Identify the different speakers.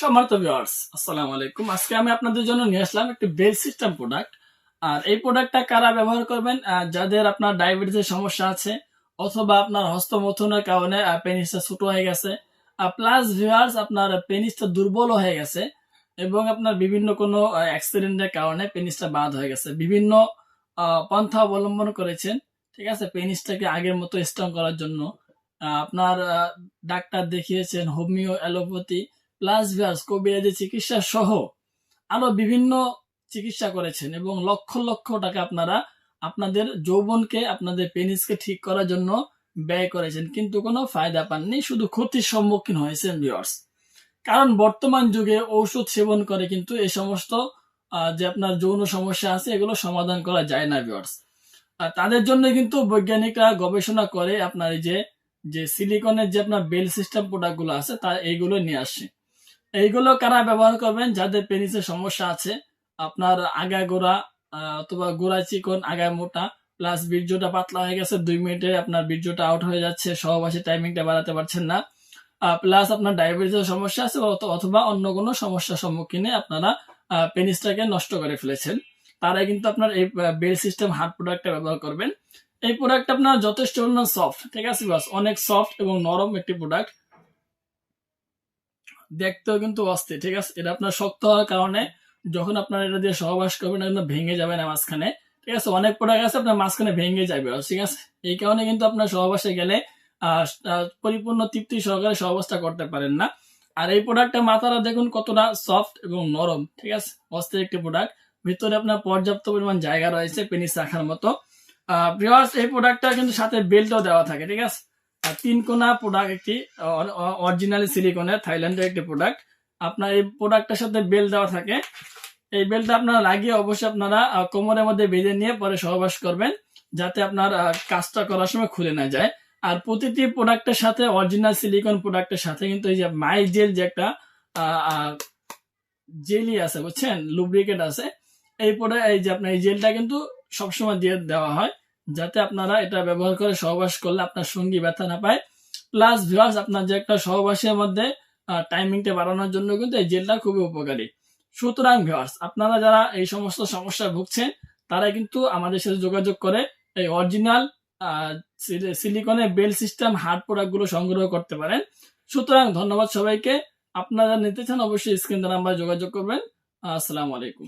Speaker 1: সম্মানিত ভিউয়ার্স, আসসালামু আলাইকুম। আজকে আমি আপনাদের জন্য নিয়ে আসলাম একটি বেল সিস্টেম প্রোডাক্ট। আর এই প্রোডাক্টটা কারা ব্যবহার করবেন? যাদের আপনার ডায়াবেটিসের সমস্যা আছে, অথবা আপনার হস্তমৈথুনের কারণে পেনিসটা ছোট হয়ে গেছে, প্লাস ভিউয়ার্স আপনার পেনিসটা দুর্বল হয়ে গেছে, এবং আপনার বিভিন্ন কোনো অ্যাক্সিডেন্টের কারণে পেনিসটা বাদ হয়ে গেছে। বিভিন্ন পন্থা অবলম্বন করেছেন, ঠিক আছে, পেনিসটাকে আগের মতো স্ট্রং করার জন্য। আপনার ডাক্তার দেখিয়েছেন, হোমিও, অ্যালোপ্যাথি, প্লাস ভিউয়ার্স কবিরাজি চিকিৎসা সহ আরো বিভিন্ন চিকিৎসা করেছেন, এবং লক্ষ লক্ষ টাকা আপনারা আপনাদের যৌবনকে, আপনাদের পেনিসকে ঠিক করার জন্য ব্যয় করেছেন, কিন্তু কোনো ফায়দা পাননি, শুধু ক্ষতির সম্মুখীন হয়েছেন ভিউয়ার্স। কারণ বর্তমান যুগে ঔষধ সেবন করে কিন্তু এই সমস্ত যে আপনার যৌন সমস্যা আছে এগুলো সমাধান করা যায় না ভিউয়ার্স। তাদের জন্য কিন্তু বৈজ্ঞানিকরা গবেষণা করে আপনার এই যে যে সিলিকনের যে আপনার বেল সিস্টেম প্রোডাক্ট গুলো আছে তা এইগুলো নিয়ে আসে। এইগুলো কারা ব্যবহার করবেন? যাদের পেনিসের সমস্যা আছে, আপনার আগা গোড়া অথবা গোড়া চিকন, আগায় মোটা, প্লাস বীর্যটা পাতলা হয়ে গেছে, 2 মিনিটে আপনার বীর্যটা আউট হয়ে যাচ্ছে, সহবাসী টাইমিংটা বাড়াতে পারছেন না, প্লাস আপনার ডায়াবেটিসের সমস্যা আছে, অথবা অন্য কোনো সমস্যার সম্মুখীনে আপনারা পেনিসটাকে নষ্ট করে ফেলেছেন, তারাই কিন্তু আপনার এই বেল সিস্টেম হার্ট প্রোডাক্টটা ব্যবহার করবেন। এই প্রোডাক্ট আপনার যথেষ্ট সফট, ঠিক আছে বাস, অনেক সফট এবং নরম একটি প্রোডাক্ট, দেখতেও কিন্তু অস্থির, ঠিক আছে। এটা আপনার শক্ত হওয়ার কারণে যখন আপনার এটা দিয়ে সহবাস করবেন এটা ভেঙে যাবে না মাঝখানে, ঠিক আছে। অনেক প্রোডাক্ট আছে আপনার মাঝখানে ভেঙে যাবে, ঠিক আছে। এই কারণে কিন্তু আপনার সহবাসে গেলে পরিপূর্ণ তৃপ্তি সহকারে সহবাসটা করতে পারেন না। আর এই প্রোডাক্টটা মাথাটা দেখুন কতটা সফট এবং নরম, ঠিক আছে, অস্থির একটি প্রোডাক্ট। ভিতরে আপনার পর্যাপ্ত পরিমাণ জায়গা রয়েছে পেনিস রাখার মতো। ভিউয়ার্স, এই প্রোডাক্টটা কিন্তু সাথে বেল্টও দেওয়া থাকে, ঠিক আছে। 3 কোনা প্রোডাক্ট, একটি অরিজিনালি সিলিকনের থাইল্যান্ডের একটি প্রোডাক্ট। আপনার এই প্রোডাক্টের সাথে বেল দেওয়া থাকে। এই বেলটা আপনারা লাগিয়ে অবশ্যই আপনারা কোমরের মধ্যে বেঁধে নিয়ে পরে সহবাস করবেন, যাতে আপনার কাজটা করার সময় খুলে না যায়। আর প্রতিটি প্রোডাক্টের সাথে, অরিজিনাল সিলিকন প্রোডাক্টের সাথে কিন্তু এই যে মাই জেল যে একটা জেলি আছে, বুঝছেন, লুব্রিকেট আছে, এই যে আপনার এই জেলটা কিন্তু সবসময় দিয়ে দেওয়া হয়, যাতে আপনারা এটা ব্যবহার করে সহবাস করলে আপনার সঙ্গী ব্যথা না পায়। প্লাস ভিউয়ার্স, আপনার যে একটা সহবাসের মধ্যে টাইমিংটা বাড়ানোর জন্য কিন্তু এই জেলটা খুবই উপকারী। সুতরাং ভিউয়ার্স, আপনারা যারা এই সমস্ত সমস্যায় ভুগছেন তারা কিন্তু আমাদের সাথে যোগাযোগ করে এই অরিজিনাল সিলিকনের বেল সিস্টেম হার্ড প্রোডাক্ট গুলো সংগ্রহ করতে পারেন। সুতরাং ধন্যবাদ সবাইকে। আপনারা নিতে চান অবশ্যই স্ক্রিন নাম্বার যোগাযোগ করবেন। আসসালামু আলাইকুম।